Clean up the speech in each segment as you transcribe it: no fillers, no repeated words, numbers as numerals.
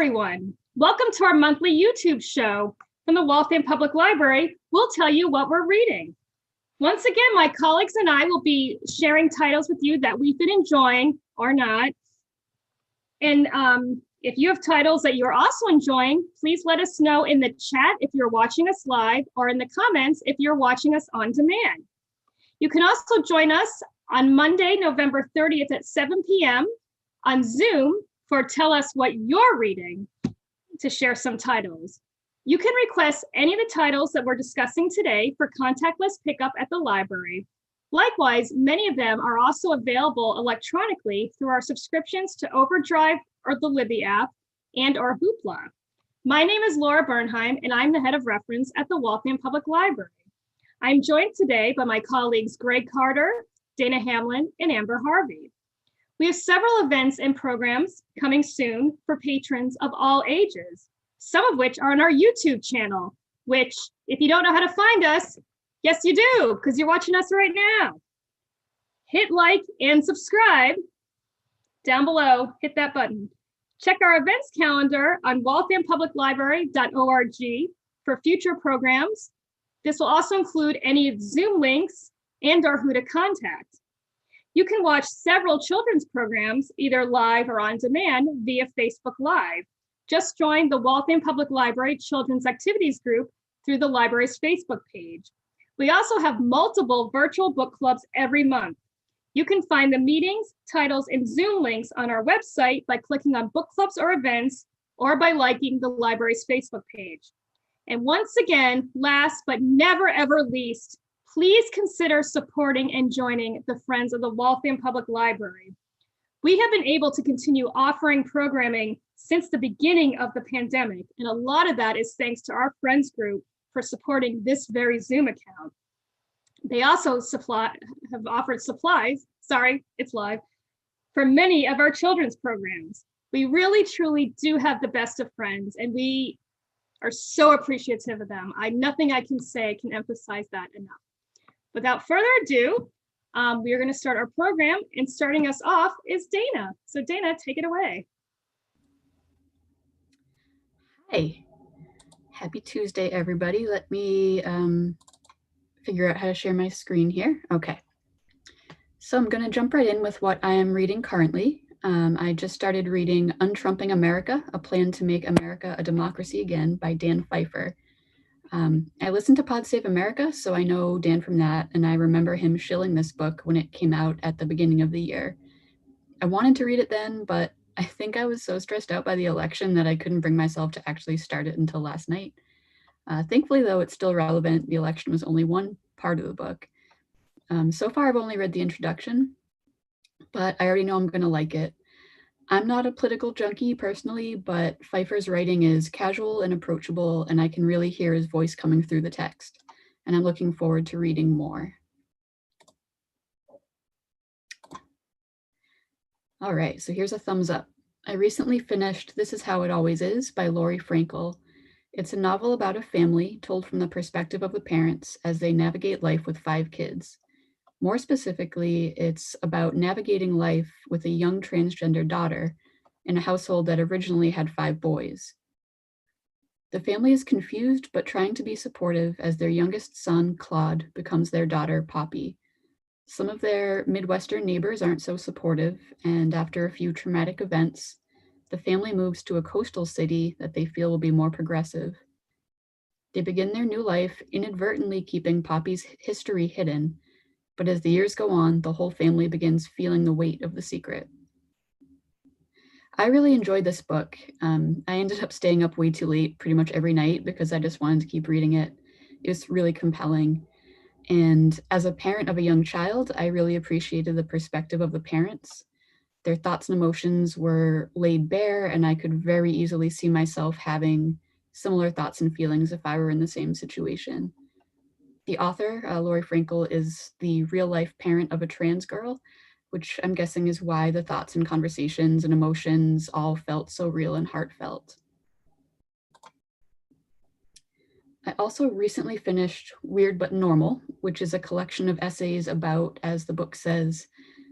everyone. Welcome to our monthly YouTube show. From the Waltham Public Library, we'll tell you what we're reading. Once again, my colleagues and I will be sharing titles with you that we've been enjoying or not. And if you have titles that you're also enjoying, please let us know in the chat if you're watching us live or in the comments if you're watching us on demand. You can also join us on Monday, November 30th at 7 p.m. on Zoom for Tell Us What You're Reading to share some titles. You can request any of the titles that we're discussing today for contactless pickup at the library. Likewise, many of them are also available electronically through our subscriptions to Overdrive or the Libby app and or Hoopla. My name is Laura Bernheim, and I'm the head of reference at the Waltham Public Library. I'm joined today by my colleagues Greg Carter, Dana Hamlin, and Amber Harvey. We have several events and programs coming soon for patrons of all ages, some of which are on our YouTube channel, which, if you don't know how to find us, yes, you do, because you're watching us right now. Hit like and subscribe down below, hit that button. Check our events calendar on walthampubliclibrary.org for future programs. This will also include any Zoom links and or who to contact. You can watch several children's programs, either live or on demand via Facebook Live. Just join the Waltham Public Library Children's Activities Group through the library's Facebook page. We also have multiple virtual book clubs every month. You can find the meetings, titles, and Zoom links on our website by clicking on book clubs or events, or by liking the library's Facebook page. And once again, last but never ever least, please consider supporting and joining the Friends of the Waltham Public Library. We have been able to continue offering programming since the beginning of the pandemic, and a lot of that is thanks to our Friends group for supporting this very Zoom account. They also have offered supplies, sorry, it's live, for many of our children's programs. We really, truly do have the best of friends, and we are so appreciative of them. Nothing I can say can emphasize that enough. Without further ado, we are going to start our program, and starting us off is Dana. So Dana, take it away. Hi, happy Tuesday, everybody. Let me figure out how to share my screen here. Okay, so I'm going to jump right in with what I am reading currently. I just started reading Untrumping America, A Plan to Make America a Democracy Again by Dan Pfeiffer. I listened to Pod Save America, so I know Dan from that, and I remember him shilling this book when it came out at the beginning of the year. I wanted to read it then, but I think I was so stressed out by the election that I couldn't bring myself to actually start it until last night. Thankfully, though, it's still relevant. The election was only one part of the book. So far, I've only read the introduction, but I already know I'm going to like it. I'm not a political junkie personally, but Pfeiffer's writing is casual and approachable, and I can really hear his voice coming through the text, and I'm looking forward to reading more. All right, so here's a thumbs up. I recently finished This Is How It Always Is by Lori Frankel. It's a novel about a family told from the perspective of the parents as they navigate life with 5 kids. More specifically, it's about navigating life with a young transgender daughter in a household that originally had 5 boys. The family is confused but trying to be supportive as their youngest son, Claude, becomes their daughter, Poppy. Some of their Midwestern neighbors aren't so supportive, and after a few traumatic events, the family moves to a coastal city that they feel will be more progressive. They begin their new life inadvertently keeping Poppy's history hidden, but as the years go on, the whole family begins feeling the weight of the secret. I really enjoyed this book. I ended up staying up way too late pretty much every night because I just wanted to keep reading it. It was really compelling. And as a parent of a young child, I really appreciated the perspective of the parents. Their thoughts and emotions were laid bare, and I could very easily see myself having similar thoughts and feelings if I were in the same situation. The author, Lori Frankel, is the real-life parent of a trans girl, which I'm guessing is why the thoughts and conversations and emotions all felt so real and heartfelt. I also recently finished Weird But Normal, which is a collection of essays about, as the book says,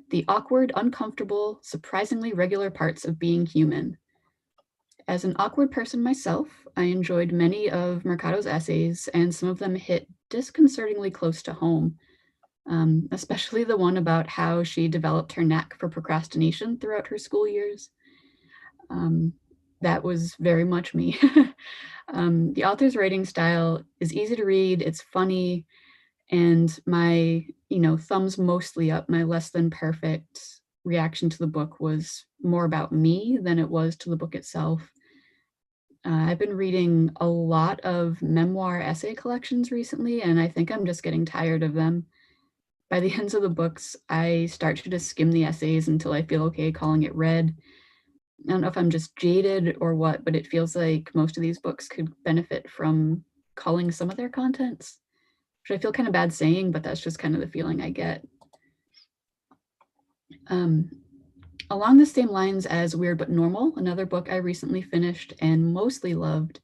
the awkward, uncomfortable, surprisingly regular parts of being human. As an awkward person myself, I enjoyed many of Mercado's essays, and some of them hit disconcertingly close to home, especially the one about how she developed her knack for procrastination throughout her school years. That was very much me. The author's writing style is easy to read, it's funny, and my, thumbs mostly up, my less than perfect reaction to the book was more about me than it was to the book itself. I've been reading a lot of memoir essay collections recently, and I think I'm just getting tired of them. By the ends of the books, I start to just skim the essays until I feel okay calling it read. I don't know if I'm just jaded or what, but it feels like most of these books could benefit from culling some of their contents, which I feel kind of bad saying, but that's just kind of the feeling I get. Along the same lines as Weird But Normal, another book I recently finished and mostly loved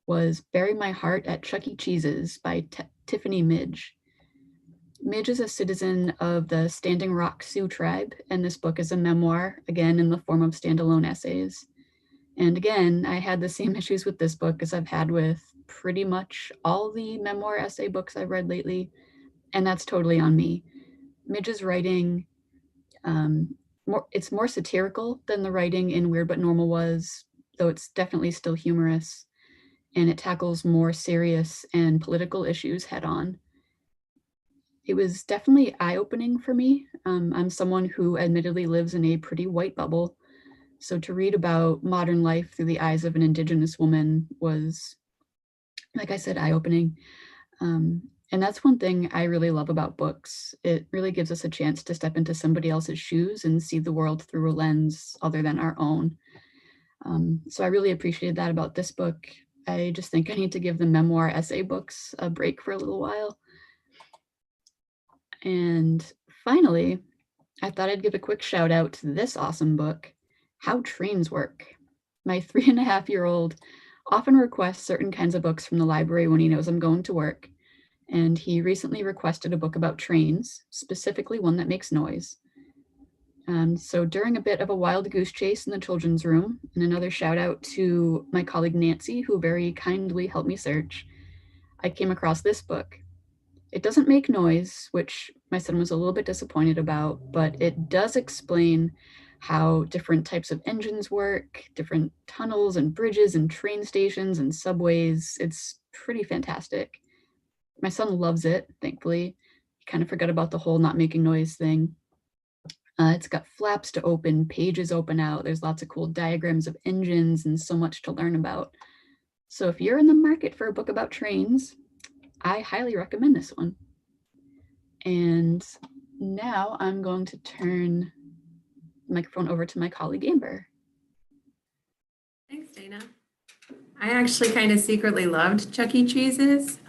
was Bury My Heart at Chuck E. Cheese's by Tiffany Midge. Midge is a citizen of the Standing Rock Sioux tribe, and this book is a memoir, again in the form of standalone essays. And again, I had the same issues with this book as I've had with pretty much all the memoir essay books I've read lately, and that's totally on me. Midge's writing, it's more satirical than the writing in Weird But Normal was, though it's definitely still humorous, and it tackles more serious and political issues head on. It was definitely eye-opening for me. I'm someone who admittedly lives in a pretty white bubble, so to read about modern life through the eyes of an Indigenous woman was, like I said, eye-opening. And that's one thing I really love about books. It really gives us a chance to step into somebody else's shoes and see the world through a lens other than our own. So I really appreciated that about this book. I just think I need to give the memoir essay books a break for a little while. And finally, I thought I'd give a quick shout out to this awesome book, How Trains Work. My 3.5-year-old often requests certain kinds of books from the library when he knows I'm going to work. And he recently requested a book about trains, specifically one that makes noise. So during a bit of a wild goose chase in the children's room, and another shout out to my colleague Nancy, who very kindly helped me search, I came across this book. It doesn't make noise, which my son was a little bit disappointed about, but it does explain how different types of engines work, different tunnels and bridges and train stations and subways. It's pretty fantastic. My son loves it, thankfully. He kind of forgot about the whole not making noise thing. It's got flaps to open, pages open out. There's lots of cool diagrams of engines and so much to learn about. So if you're in the market for a book about trains, I highly recommend this one. And now I'm going to turn the microphone over to my colleague, Amber. Thanks, Dana. I actually kind of secretly loved Chuck E. Cheese's.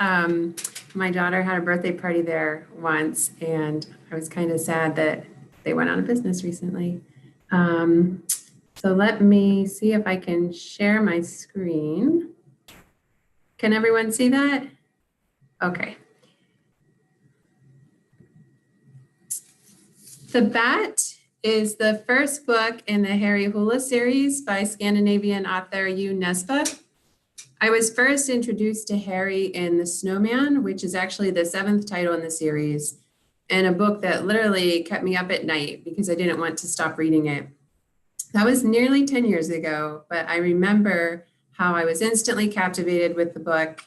My daughter had a birthday party there once, and I was kind of sad that they went out of business recently. So let me see if I can share my screen. Can everyone see that? Okay. The Bat is the first book in the Harry Hula series by Scandinavian author Yu Nesbø. I was first introduced to Harry in The Snowman, which is actually the 7th title in the series, and a book that literally kept me up at night because I didn't want to stop reading it. That was nearly 10 years ago, but I remember how I was instantly captivated with the book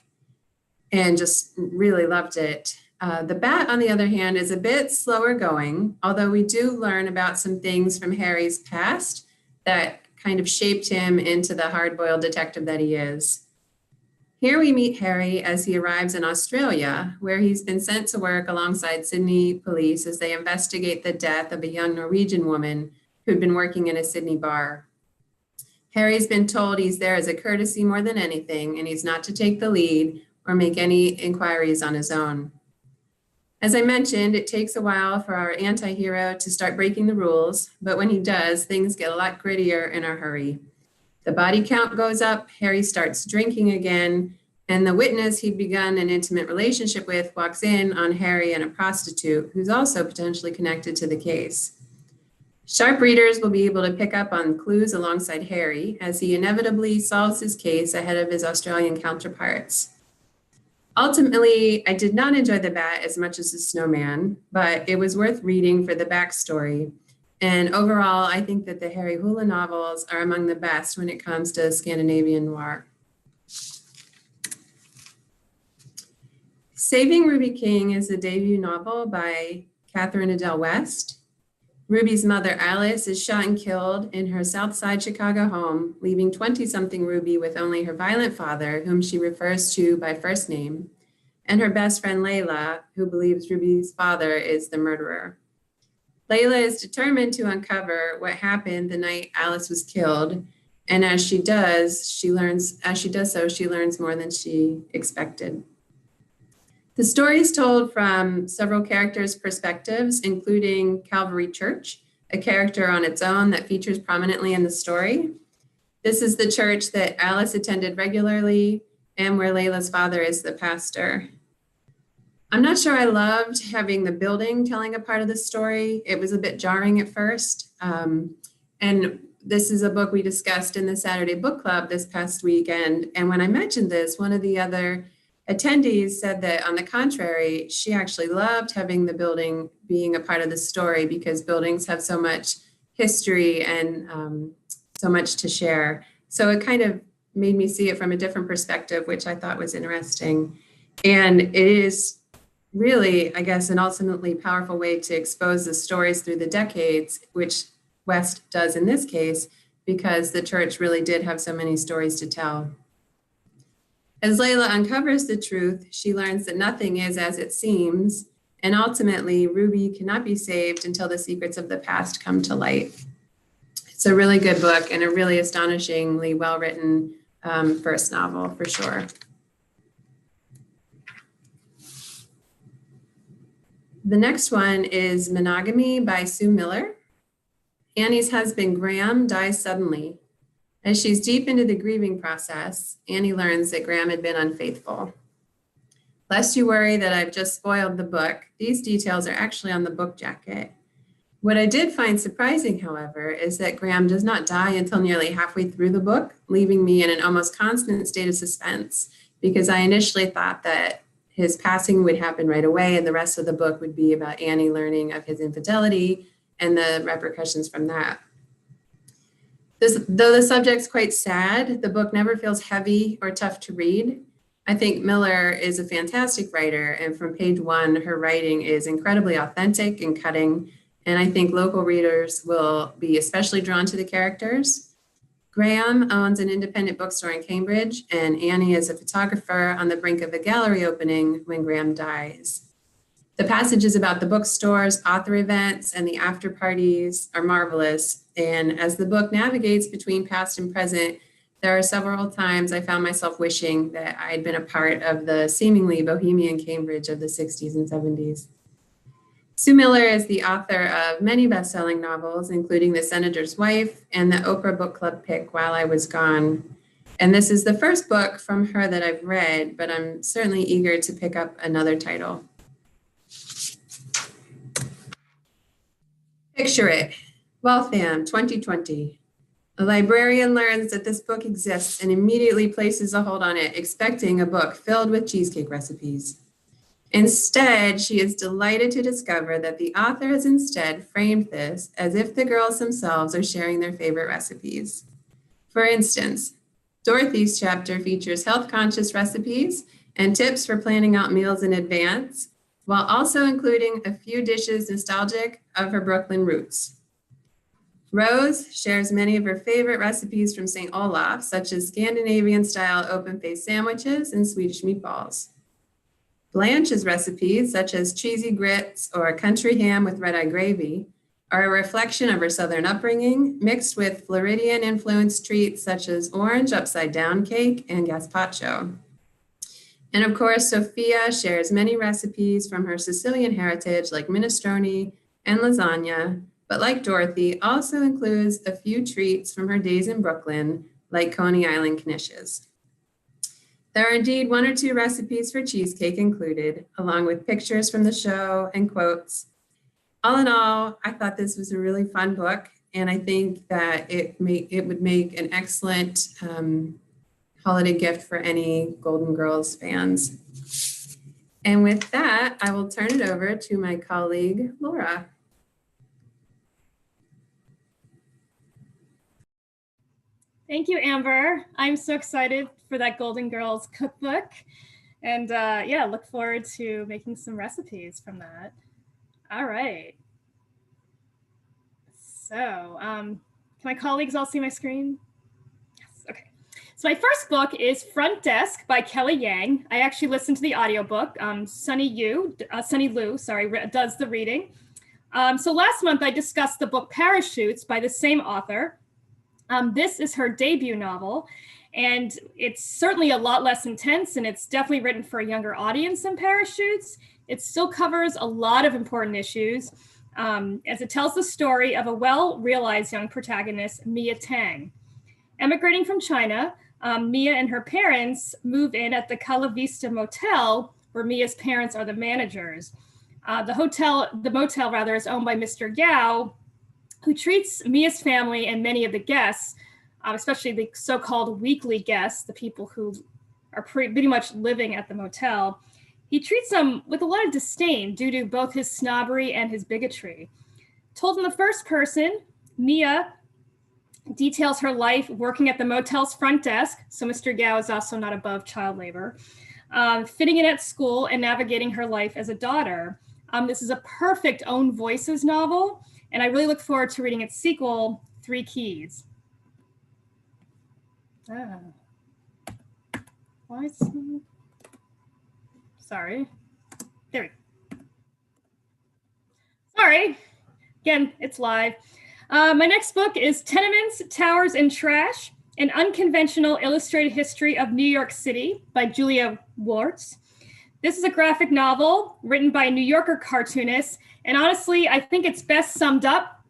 and just really loved it. The Bat, on the other hand, is a bit slower going, although we do learn about some things from Harry's past that kind of shaped him into the hard-boiled detective that he is. Here we meet Harry as he arrives in Australia, where he's been sent to work alongside Sydney police as they investigate the death of a young Norwegian woman who'd been working in a Sydney bar. Harry's been told he's there as a courtesy more than anything, and he's not to take the lead or make any inquiries on his own. As I mentioned, it takes a while for our anti-hero to start breaking the rules, but when he does, things get a lot grittier in a hurry. The body count goes up, Harry starts drinking again, and the witness he'd begun an intimate relationship with walks in on Harry and a prostitute who's also potentially connected to the case. Sharp readers will be able to pick up on clues alongside Harry as he inevitably solves his case ahead of his Australian counterparts. Ultimately, I did not enjoy The Bat as much as The Snowman, but it was worth reading for the backstory. And overall, I think that the Harry Hula novels are among the best when it comes to Scandinavian noir. Saving Ruby King is a debut novel by Catherine Adele West. Ruby's mother, Alice, is shot and killed in her South Side Chicago home, leaving 20-something Ruby with only her violent father, whom she refers to by first name, and her best friend, Layla, who believes Ruby's father is the murderer. Layla is determined to uncover what happened the night Alice was killed, and as she does so, she learns more than she expected. The story is told from several characters' perspectives, including Calvary Church, a character on its own that features prominently in the story. This is the church that Alice attended regularly and where Layla's father is the pastor. I'm not sure I loved having the building telling a part of the story. It was a bit jarring at first. And this is a book we discussed in the Saturday Book Club this past weekend. And when I mentioned this, one of the other attendees said that, on the contrary, she actually loved having the building being a part of the story because buildings have so much history and so much to share. So it kind of made me see it from a different perspective, which I thought was interesting. And it is really, I guess, an ultimately powerful way to expose the stories through the decades, which West does in this case, because the church really did have so many stories to tell. As Layla uncovers the truth, she learns that nothing is as it seems, and ultimately, Ruby cannot be saved until the secrets of the past come to light. It's a really good book and a really astonishingly well-written first novel, for sure. The next one is Monogamy by Sue Miller. Annie's husband, Graham, dies suddenly. As she's deep into the grieving process, Annie learns that Graham had been unfaithful. Lest you worry that I've just spoiled the book, these details are actually on the book jacket. What I did find surprising, however, is that Graham does not die until nearly halfway through the book, leaving me in an almost constant state of suspense, because I initially thought that his passing would happen right away and the rest of the book would be about Annie learning of his infidelity and the repercussions from that. Though the subject's quite sad, the book never feels heavy or tough to read. I think Miller is a fantastic writer, and from page one, her writing is incredibly authentic and cutting, and I think local readers will be especially drawn to the characters. Graham owns an independent bookstore in Cambridge, and Annie is a photographer on the brink of a gallery opening when Graham dies. The passages about the bookstores, author events, and the after parties are marvelous. And as the book navigates between past and present, there are several times I found myself wishing that I had been a part of the seemingly bohemian Cambridge of the 60s and 70s. Sue Miller is the author of many best-selling novels, including The Senator's Wife and the Oprah Book Club pick, While I Was Gone. And this is the first book from her that I've read, but I'm certainly eager to pick up another title. Picture It, Waltham, 2020. A librarian learns that this book exists and immediately places a hold on it, expecting a book filled with cheesecake recipes. Instead, she is delighted to discover that the author has instead framed this as if the girls themselves are sharing their favorite recipes. For instance, Dorothy's chapter features health-conscious recipes and tips for planning out meals in advance, while also including a few dishes nostalgic of her Brooklyn roots. Rose shares many of her favorite recipes from St. Olaf, such as Scandinavian-style open-faced sandwiches and Swedish meatballs. Blanche's recipes, such as cheesy grits or country ham with red-eye gravy, are a reflection of her Southern upbringing, mixed with Floridian-influenced treats such as orange upside-down cake and gazpacho. And of course, Sophia shares many recipes from her Sicilian heritage like minestrone and lasagna, but like Dorothy, also includes a few treats from her days in Brooklyn, like Coney Island knishes. There are indeed one or two recipes for cheesecake included, along with pictures from the show and quotes. all in all, I thought this was a really fun book, and I think that it would make an excellent holiday gift for any Golden Girls fans. And with that, I will turn it over to my colleague, Laura. Thank you, Amber. I'm so excited for that Golden Girls cookbook. And yeah, look forward to making some recipes from that. All right. So can my colleagues all see my screen? Yes, okay. So my first book is Front Desk by Kelly Yang. I actually listened to the audiobook. Sunny Liu, sorry, does the reading. So last month I discussed the book Parachutes by the same author. This is her debut novel, and it's certainly a lot less intense, and it's definitely written for a younger audience than Parachutes. It still covers a lot of important issues, as it tells the story of a well-realized young protagonist, Mia Tang. Emigrating from China, Mia and her parents move in at the Cala Vista Motel, where Mia's parents are the managers. The motel is owned by Mr. Gao, who treats Mia's family and many of the guests, especially the so-called weekly guests, the people who are pretty much living at the motel, he treats them with a lot of disdain due to both his snobbery and his bigotry. Told in the first person, Mia details her life working at the motel's front desk, so Mr. Gao is also not above child labor, fitting in at school and navigating her life as a daughter. This is a perfect own voices novel, and I really look forward to reading its sequel, Three Keys. Sorry. There we go. Sorry. Again, it's live. My next book is Tenements, Towers, and Trash, an unconventional illustrated history of New York City by Julia Wartz. This is a graphic novel written by a New Yorker cartoonist, and honestly, I think it's best summed up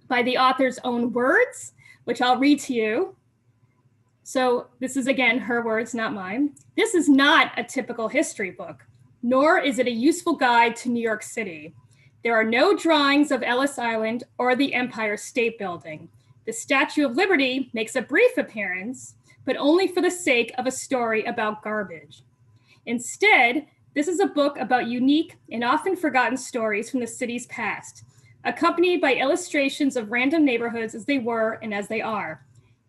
by the author's own words, which I'll read to you. So this is, again, her words, not mine. This is not a typical history book, nor is it a useful guide to New York City. There are no drawings of Ellis Island or the Empire State Building. The Statue of Liberty makes a brief appearance, but only for the sake of a story about garbage. Instead, this is a book about unique and often forgotten stories from the city's past, accompanied by illustrations of random neighborhoods as they were and as they are.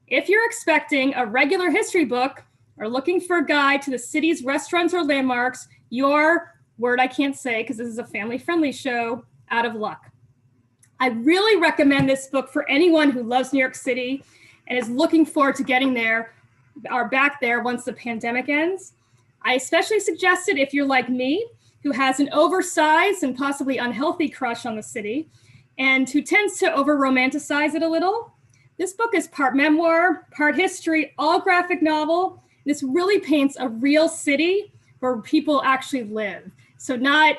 If you're expecting a regular history book or looking for a guide to the city's restaurants or landmarks, you're, word I can't say because this is a family-friendly show, out of luck. I really recommend this book for anyone who loves New York City and is looking forward to getting there or back there once the pandemic ends. I especially suggest it if you're like me, who has an oversized and possibly unhealthy crush on the city and who tends to over-romanticize it a little. This book is part memoir, part history, all graphic novel. This really paints a real city where people actually live. So not,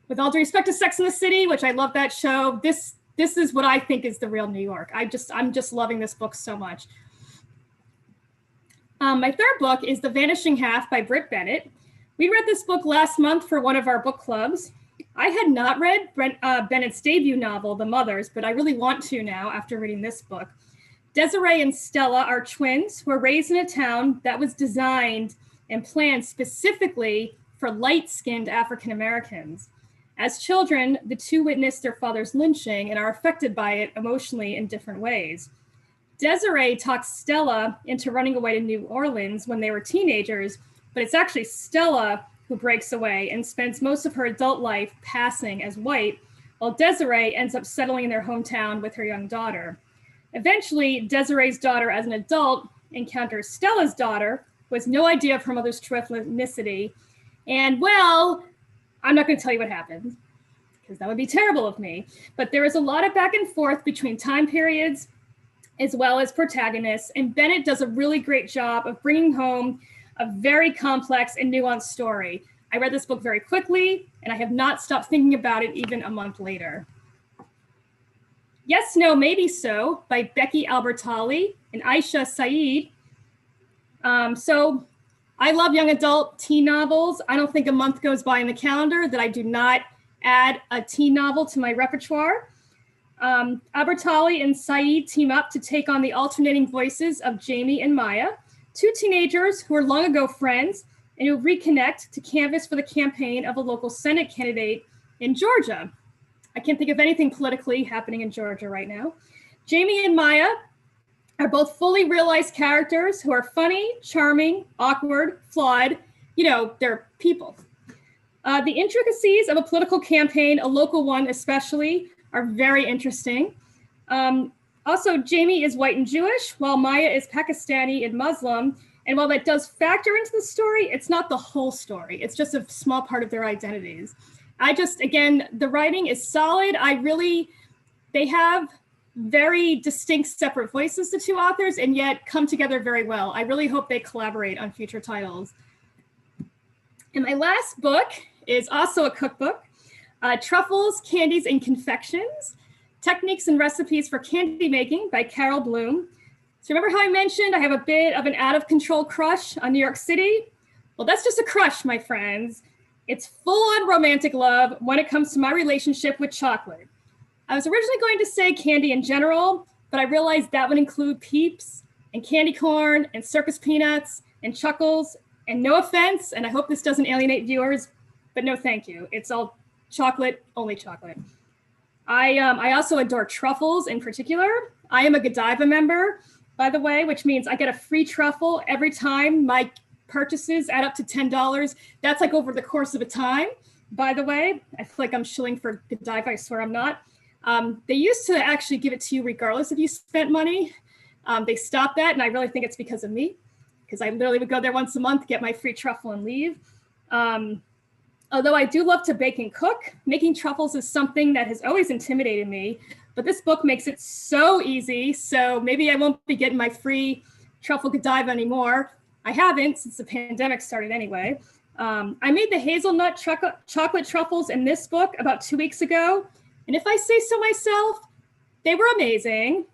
with all due respect to Sex and the City, which I love that show, this is what I think is the real New York. I'm just loving this book so much. My third book is The Vanishing Half by Britt Bennett. We read this book last month for one of our book clubs. I had not read Bennett's debut novel, The Mothers, but I really want to now after reading this book. Desiree and Stella are twins who were raised in a town that was designed and planned specifically for light-skinned African Americans. As children, the two witnessed their father's lynching and are affected by it emotionally in different ways. Desiree talks Stella into running away to New Orleans when they were teenagers, but it's actually Stella who breaks away and spends most of her adult life passing as white, while Desiree ends up settling in their hometown with her young daughter. Eventually, Desiree's daughter as an adult encounters Stella's daughter, who has no idea of her mother's true ethnicity. And well, I'm not going to tell you what happens, because that would be terrible of me. But there is a lot of back and forth between time periods, as well as protagonists, and Bennett does a really great job of bringing home a very complex and nuanced story. I read this book very quickly, and I have not stopped thinking about it even a month later. Yes, No, Maybe So by Becky Albertalli and Aisha Saeed. So I love young adult teen novels. I don't think a month goes by in the calendar that I do not add a teen novel to my repertoire. Abertali and Saeed team up to take on the alternating voices of Jamie and Maya, two teenagers who were long ago friends and who reconnect to canvass for the campaign of a local Senate candidate in Georgia. I can't think of anything politically happening in Georgia right now. Jamie and Maya are both fully realized characters who are funny, charming, awkward, flawed. You know, they're people. The intricacies of a political campaign, a local one especially, are very interesting. Also, Jamie is white and Jewish, while Maya is Pakistani and Muslim. And while that does factor into the story, it's not the whole story. It's just a small part of their identities. Again, the writing is solid. They have very distinct separate voices, the two authors, and yet come together very well. I really hope they collaborate on future titles. And my last book is also a cookbook, Truffles, Candies, and Confections, Techniques and Recipes for Candy Making by Carol Bloom. So remember how I mentioned I have a bit of an out-of-control crush on New York City? Well, that's just a crush, my friends. It's full-on romantic love when it comes to my relationship with chocolate. I was originally going to say candy in general, but I realized that would include Peeps and candy corn and circus peanuts and Chuckles. And no offense, and I hope this doesn't alienate viewers, but no thank you. It's all chocolate, only chocolate. I also adore truffles in particular. I am a Godiva member, by the way, which means I get a free truffle every time my purchases add up to $10. That's like over the course of a time, by the way. I feel like I'm shilling for Godiva, I swear I'm not. They used to actually give it to you regardless if you spent money. They stopped that, and I really think it's because of me, because I literally would go there once a month, get my free truffle and leave. Although I do love to bake and cook, making truffles is something that has always intimidated me, but this book makes it so easy, so maybe I won't be getting my free truffle Godiva anymore. I haven't since the pandemic started anyway. I made the hazelnut chocolate truffles in this book about 2 weeks ago, and if I say so myself, they were amazing.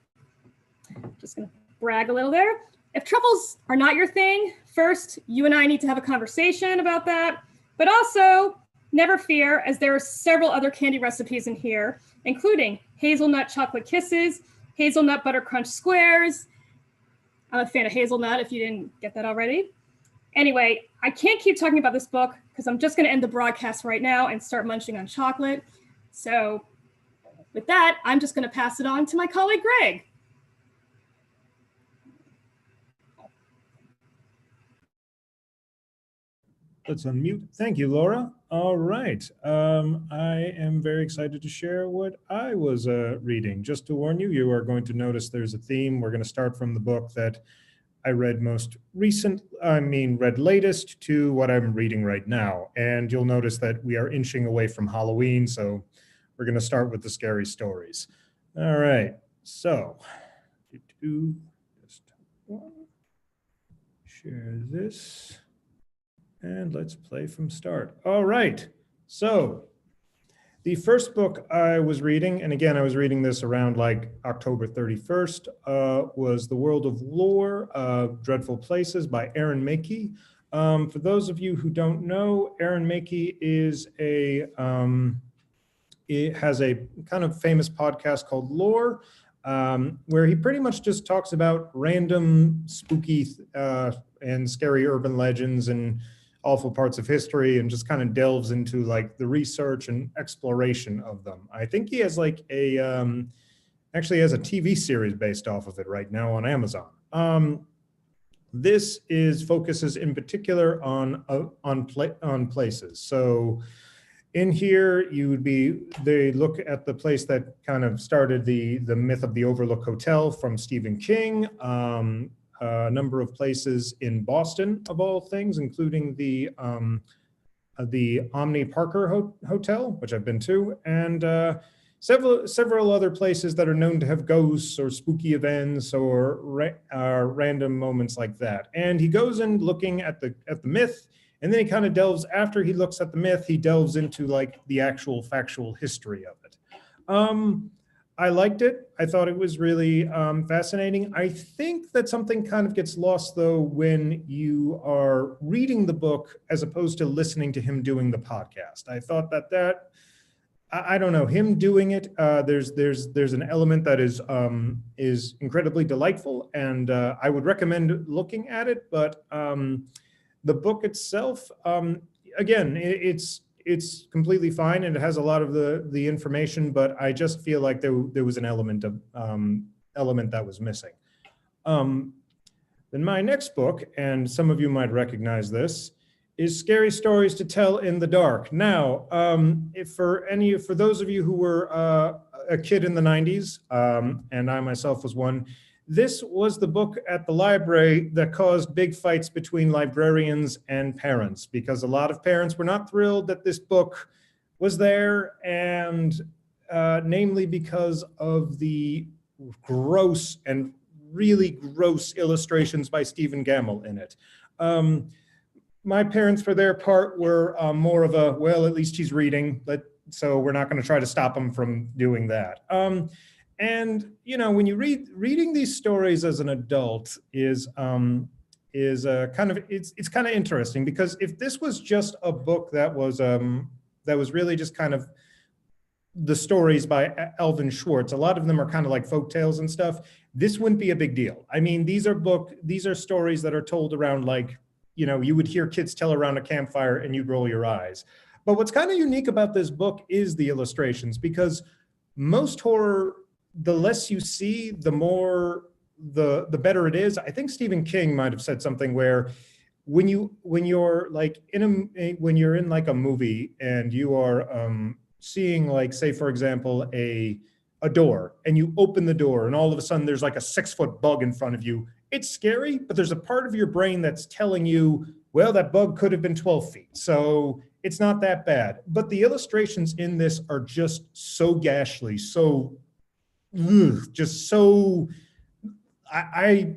Just gonna brag a little there. If truffles are not your thing, first, you and I need to have a conversation about that. But also, never fear, as there are several other candy recipes in here, including hazelnut chocolate kisses, hazelnut butter crunch squares. I'm a fan of hazelnut, if you didn't get that already. Anyway, I can't keep talking about this book because I'm just going to end the broadcast right now and start munching on chocolate. So with that, I'm just going to pass it on to my colleague, Greg. Let's unmute. Thank you, Laura. All right. I am very excited to share what I was reading. Just to warn you, you are going to notice there's a theme. We're going to start from the book that I read read latest to what I'm reading right now. And you'll notice that we are inching away from Halloween. So we're going to start with the scary stories. All right. So just share this. And let's play from start. All right. So the first book I was reading, and again, I was reading this around like October 31st, was The World of Lore, Dreadful Places by Aaron Mackey. For those of you who don't know, Aaron Mackey it has a kind of famous podcast called Lore, where he pretty much just talks about random spooky and scary urban legends and awful parts of history, and just kind of delves into like the research and exploration of them. I think he has like actually has a TV series based off of it right now on Amazon. This focuses in particular on places. So in here, they look at the place that kind of started the myth of the Overlook Hotel from Stephen King. A number of places in Boston, of all things, including the Omni Parker Hotel, which I've been to, and several other places that are known to have ghosts or spooky events or random moments like that. And he goes in looking at the myth, and then he kind of delves, after he looks at the myth, he delves into like the actual factual history of it. I liked it. I thought it was really fascinating. I think that something kind of gets lost, though, when you are reading the book as opposed to listening to him doing the podcast. I thought that I don't know, him doing it. There's an element that is incredibly delightful, and I would recommend looking at it. But the book itself, again, it's completely fine, and it has a lot of the information. But I just feel like there was an element that was missing. Then my next book, and some of you might recognize this, is Scary Stories to Tell in the Dark. Now, for those of you who were a kid in the 90s, and I myself was one, this was the book at the library that caused big fights between librarians and parents, because a lot of parents were not thrilled that this book was there, and namely because of the gross and really gross illustrations by Stephen Gammell in it. My parents, for their part, were more of a, well, at least he's reading, so we're not going to try to stop him from doing that. And you know, when you reading these stories as an adult is kind of it's kind of interesting, because if this was just a book that was really just kind of the stories by Alvin Schwartz, a lot of them are kind of like folk tales and stuff. This wouldn't be a big deal. I mean, these are stories that are told around, like, you know, you would hear kids tell around a campfire and you'd roll your eyes. But what's kind of unique about this book is the illustrations, because most horror, the less you see, the more the better it is. I think Stephen King might have said something where when you're like when you're in like a movie and you are seeing, like, say for example, a door, and you open the door and all of a sudden there's like a 6-foot bug in front of you. It's scary, but there's a part of your brain that's telling you, well, that bug could have been 12 feet. So it's not that bad. But the illustrations in this are just so ghastly, so just so, I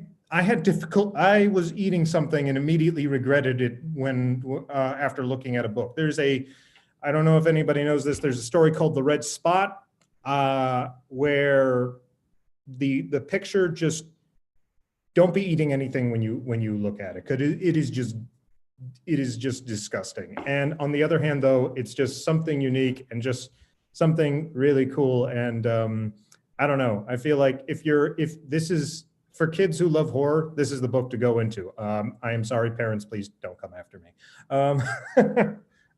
was eating something and immediately regretted it when after looking at a book. I don't know if anybody knows this, there's a story called The Red Spot, where the picture just, don't be eating anything when you look at it, because it is just disgusting. And on the other hand, though, it's just something unique and just something really cool. And I don't know, I feel like if this is for kids who love horror, this is the book to go into. I am sorry, parents, please don't come after me.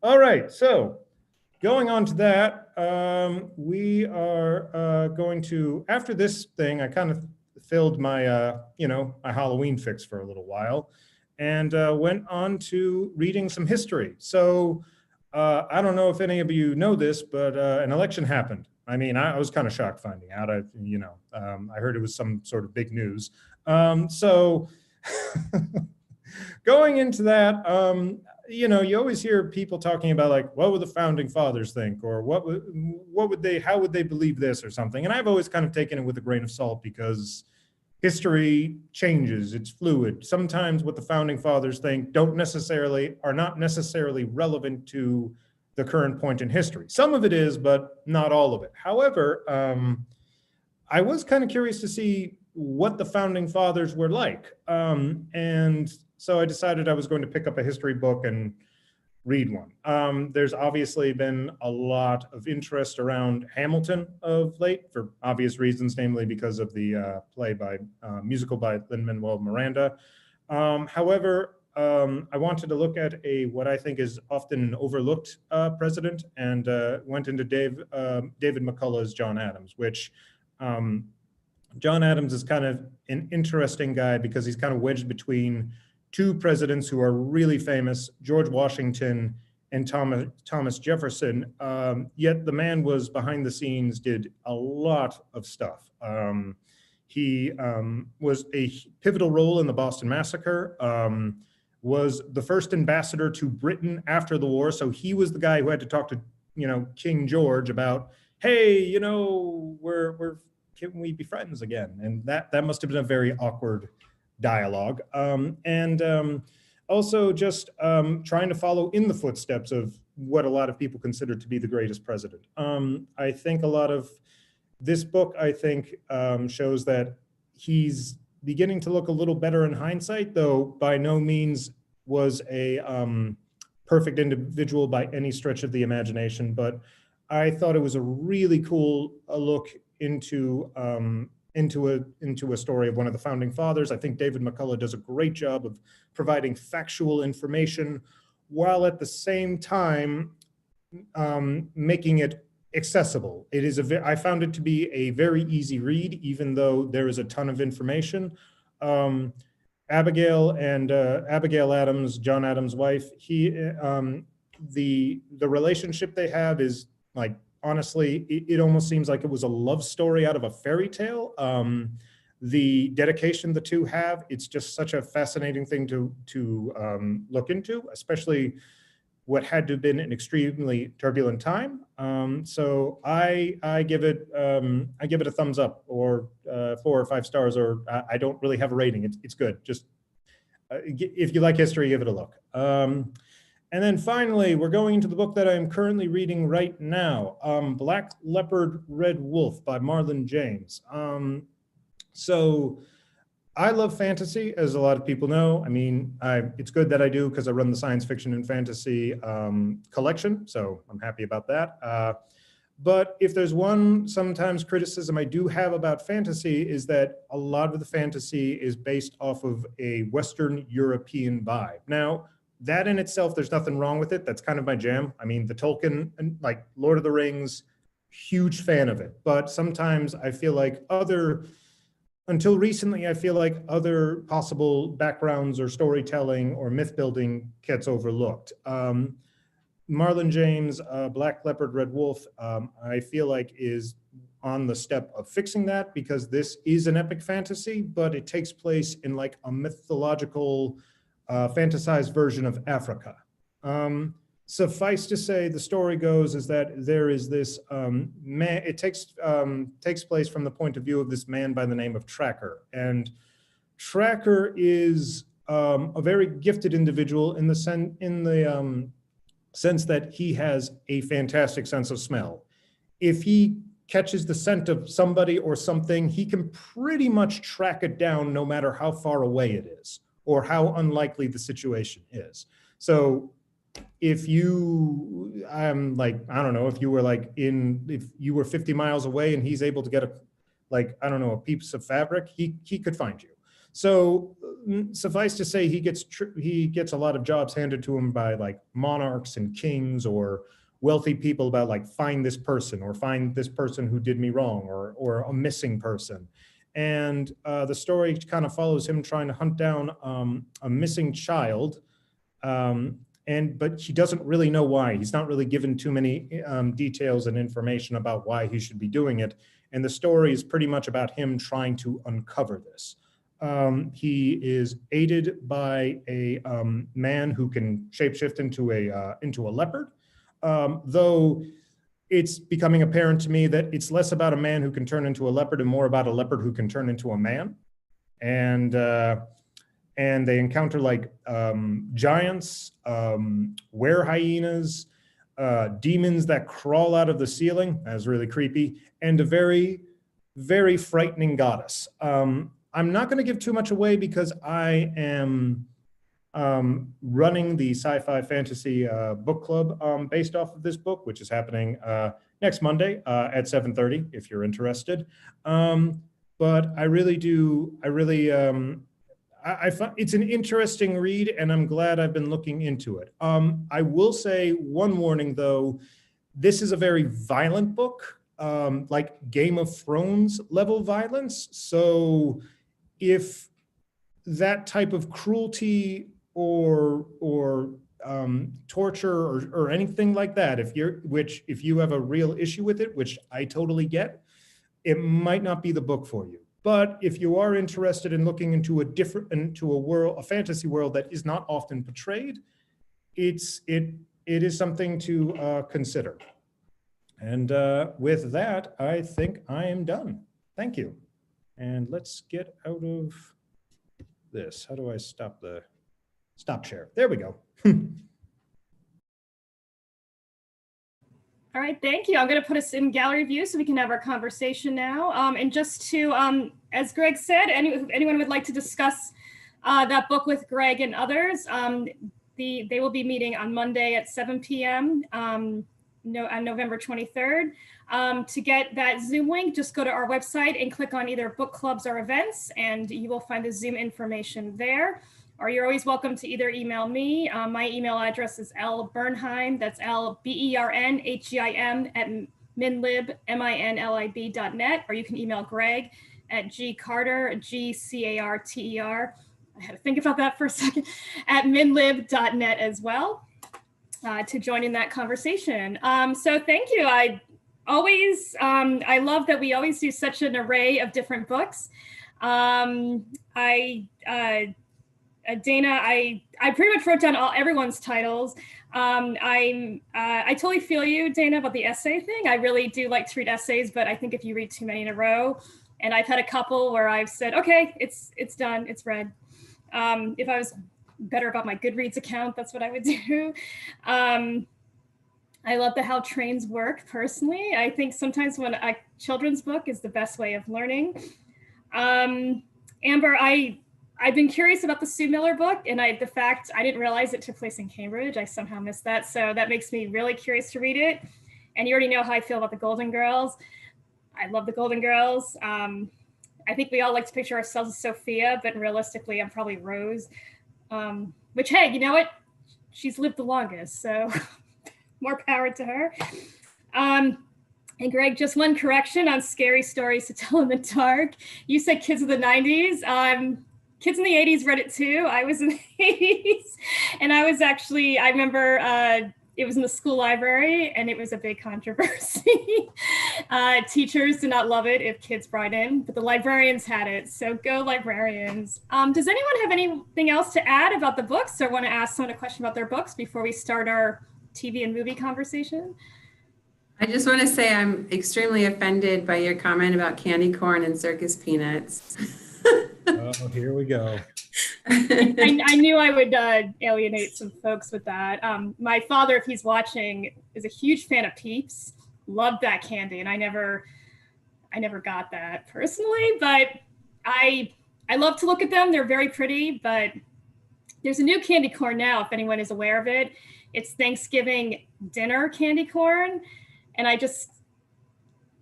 All right, so going on to that, we are going to, after this thing, I kind of filled my, my Halloween fix for a little while, and went on to reading some history. So I don't know if any of you know this, but an election happened. I mean, I was kind of shocked finding out. I heard it was some sort of big news. So going into that, you always hear people talking about, like, what would the founding fathers think, or how would they believe this or something? And I've always kind of taken it with a grain of salt, because history changes, it's fluid. Sometimes what the founding fathers think are not necessarily relevant to the current point in history. Some of it is, but not all of it. However, I was kind of curious to see what the founding fathers were like. And so I decided I was going to pick up a history book and read one. There's obviously been a lot of interest around Hamilton of late, for obvious reasons, namely because of the musical by Lin-Manuel Miranda. However, I wanted to look at what I think is often an overlooked president, and went into David McCullough's John Adams, which John Adams is kind of an interesting guy because he's kind of wedged between two presidents who are really famous, George Washington and Thomas Jefferson. Yet the man was behind the scenes, did a lot of stuff. He was a pivotal role in the Boston Massacre, was the first ambassador to Britain after the war. So he was the guy who had to talk to, King George about, hey, can we be friends again? And that must have been a very awkward dialogue. Also just trying to follow in the footsteps of what a lot of people consider to be the greatest president. I think a lot of this book, shows that he's beginning to look a little better in hindsight, though by no means was a perfect individual by any stretch of the imagination. But I thought it was a really cool look into a story of one of the founding fathers. I think David McCullough does a great job of providing factual information while at the same time making it accessible. It is I found it to be a very easy read, even though there is a ton of information. Abigail Adams, John Adams' wife, the relationship they have is like, honestly, it almost seems like it was a love story out of a fairy tale. The dedication the two have, it's just such a fascinating thing to look into, especially what had to have been an extremely turbulent time. So I give it a thumbs up, or 4 or 5 stars, or I don't really have a rating. It's good. Just if you like history, give it a look. And then finally, we're going into the book that I'm currently reading right now, Black Leopard, Red Wolf by Marlon James. So I love fantasy, as a lot of people know. I mean, it's good that I do, because I run the science fiction and fantasy collection, so I'm happy about that. But if there's one sometimes criticism I do have about fantasy, is that a lot of the fantasy is based off of a Western European vibe. Now, that in itself, there's nothing wrong with it. That's kind of my jam. I mean, the Tolkien, like Lord of the Rings, huge fan of it. But sometimes I feel like until recently, I feel like other possible backgrounds or storytelling or myth building gets overlooked. Marlon James, Black Leopard, Red Wolf, I feel like is on the step of fixing that, because this is an epic fantasy, but it takes place in like a mythological, fantasized version of Africa. Suffice to say, the story goes is that there is this man. It takes place from the point of view of this man by the name of Tracker, and Tracker is a very gifted individual in the sense that he has a fantastic sense of smell. If he catches the scent of somebody or something, he can pretty much track it down, no matter how far away it is or how unlikely the situation is. So if you, I don't know, if you were 50 miles away and he's able to get a piece of fabric, he could find you. So suffice to say, he gets a lot of jobs handed to him by like monarchs and kings or wealthy people about like, find this person, or find this person who did me wrong, or a missing person. And the story kind of follows him trying to hunt down a missing child. But he doesn't really know why. He's not really given too many details and information about why he should be doing it. And the story is pretty much about him trying to uncover this. He is aided by a man who can shapeshift into a leopard, though it's becoming apparent to me that it's less about a man who can turn into a leopard and more about a leopard who can turn into a man. And they encounter like giants, were hyenas, demons that crawl out of the ceiling. That's really creepy, and a very, very frightening goddess. I'm not going to give too much away, because I am running the sci-fi fantasy book club based off of this book, which is happening next Monday at 7:30, if you're interested. But I find it's an interesting read, and I'm glad I've been looking into it. I will say one warning, though. This is a very violent book, like Game of Thrones level violence. So if that type of cruelty or torture or anything like that, if you have a real issue with it, which I totally get, it might not be the book for you. But if you are interested in looking into a fantasy world that is not often portrayed, it is something to consider. And with that, I think I am done. Thank you. And let's get out of this. How do I stop the stop share? There we go. All right, thank you. I'm going to put us in gallery view so we can have our conversation now. And just to, as Greg said, if anyone would like to discuss that book with Greg and others, they will be meeting on Monday at 7 p.m. on November 23rd. To get that Zoom link, just go to our website and click on either book clubs or events, and you will find the Zoom information there. Or you're always welcome to either email me. My email address is lbernheim, that's LBERNHEIM at minlib.net, or you can email Greg at gcarter, GCARTER. I had to think about that for a second, at minlib.net as well, to join in that conversation. So thank you. I love that we always do such an array of different books. Dana, I pretty much wrote down everyone's titles. I totally feel you, Dana, about the essay thing. I really do like to read essays, but I think if you read too many in a row, and I've had a couple where I've said, okay, it's done, it's read. If I was better about my Goodreads account, that's what I would do. I love how trains work personally. I think sometimes when a children's book is the best way of learning. Amber, I've been curious about the Sue Miller book, and the fact I didn't realize it took place in Cambridge. I somehow missed that. So that makes me really curious to read it. And you already know how I feel about the Golden Girls. I love the Golden Girls. I think we all like to picture ourselves as Sophia, but realistically, I'm probably Rose. Which, hey, you know what? She's lived the longest, so more power to her. And Greg, just one correction on scary stories to tell in the dark. You said kids of the 90s. Kids in the 80s read it too. I was in the 80s, and I remember it was in the school library, and it was a big controversy. Teachers did not love it if kids brought in, but the librarians had it. So go librarians. Does anyone have anything else to add about the books, or want to ask someone a question about their books before we start our TV and movie conversation? I just want to say I'm extremely offended by your comment about candy corn and circus peanuts. Oh, here we go. I knew I would alienate some folks with that. My father, if he's watching, is a huge fan of Peeps. Loved that candy, and I never got that personally. But I love to look at them. They're very pretty. But there's a new candy corn now, if anyone is aware of it. It's Thanksgiving dinner candy corn, and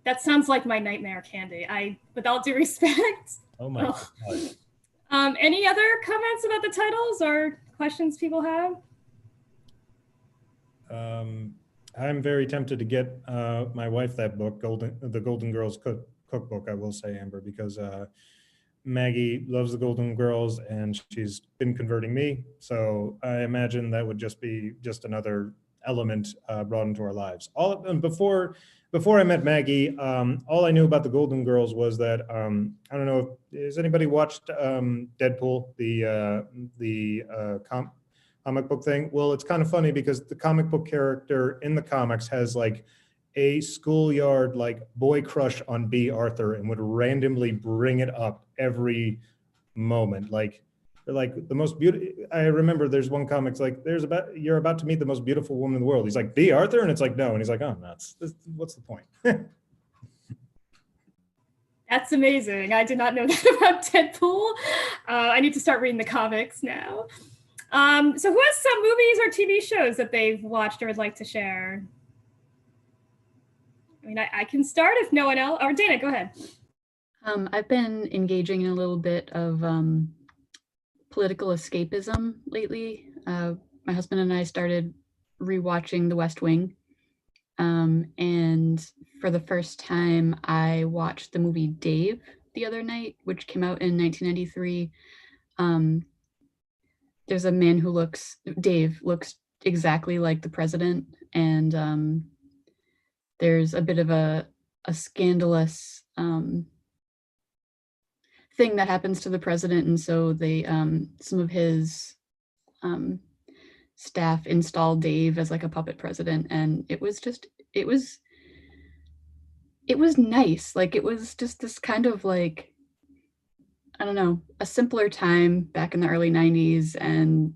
that sounds like my nightmare candy. With all due respect. Oh my God. Any other comments about the titles or questions people have? I'm very tempted to get my wife that book, the Golden Girls cookbook, I will say, Amber, because Maggie loves the Golden Girls and she's been converting me. So I imagine that would just be another element brought into our lives. Before I met Maggie, all I knew about the Golden Girls was that I don't know, has anybody watched Deadpool, the comic book thing? Well, it's kind of funny because the comic book character in the comics has like a schoolyard like boy crush on B. Arthur and would randomly bring it up every moment. Like the most beautiful. I remember there's one comics like you're about to meet the most beautiful woman in the world. He's like, B. Arthur, and it's like, no, and he's like, oh, nuts. What's the point? That's amazing. I did not know that about Deadpool. I need to start reading the comics now. So who has some movies or TV shows that they've watched or would like to share? I mean, I can start if no one else, or Dana, go ahead. I've been engaging in a little bit of political escapism lately. My husband and I started rewatching The West Wing. And for the first time, I watched the movie Dave the other night, which came out in 1993. There's a man who Dave looks exactly like the president. And there's a bit of a scandalous thing that happens to the president, and so they some of his staff installed Dave as like a puppet president, and it was nice. Like, it was just this kind of like, I don't know, a simpler time back in the early 90s, and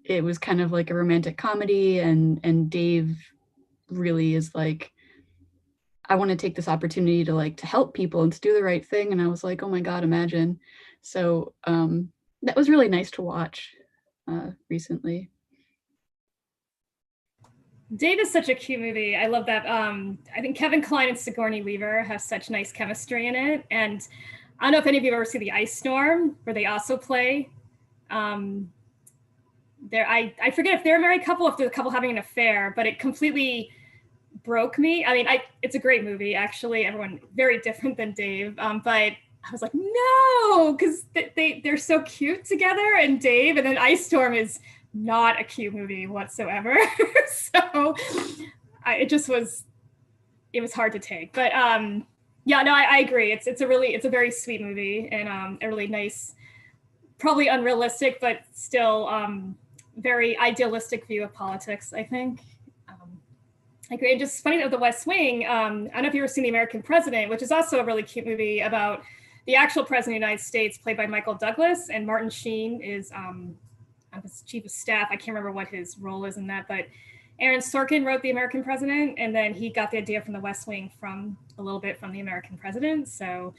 it was kind of like a romantic comedy, and Dave really is like, I want to take this opportunity to help people and to do the right thing. And I was like, oh my God, imagine. So that was really nice to watch recently. Dave is such a cute movie. I love that. I think Kevin Kline and Sigourney Weaver have such nice chemistry in it. And I don't know if any of you have ever seen The Ice Storm, where they also play. I forget if they're a married couple, if they're a couple having an affair, but it completely broke me. I mean, it's a great movie, actually. Everyone very different than Dave, but I was like, no, because they're so cute together, and Dave, and then Ice Storm is not a cute movie whatsoever. So it was hard to take. But yeah, no, I agree. It's a very sweet movie, and a really nice, probably unrealistic, but still very idealistic view of politics, I think. I agree. And just funny of The West Wing, I don't know if you've ever seen The American President, which is also a really cute movie about the actual president of the United States, played by Michael Douglas, and Martin Sheen is his chief of staff. I can't remember what his role is in that, but Aaron Sorkin wrote The American President, and then he got the idea from The West Wing from a little bit from The American President. So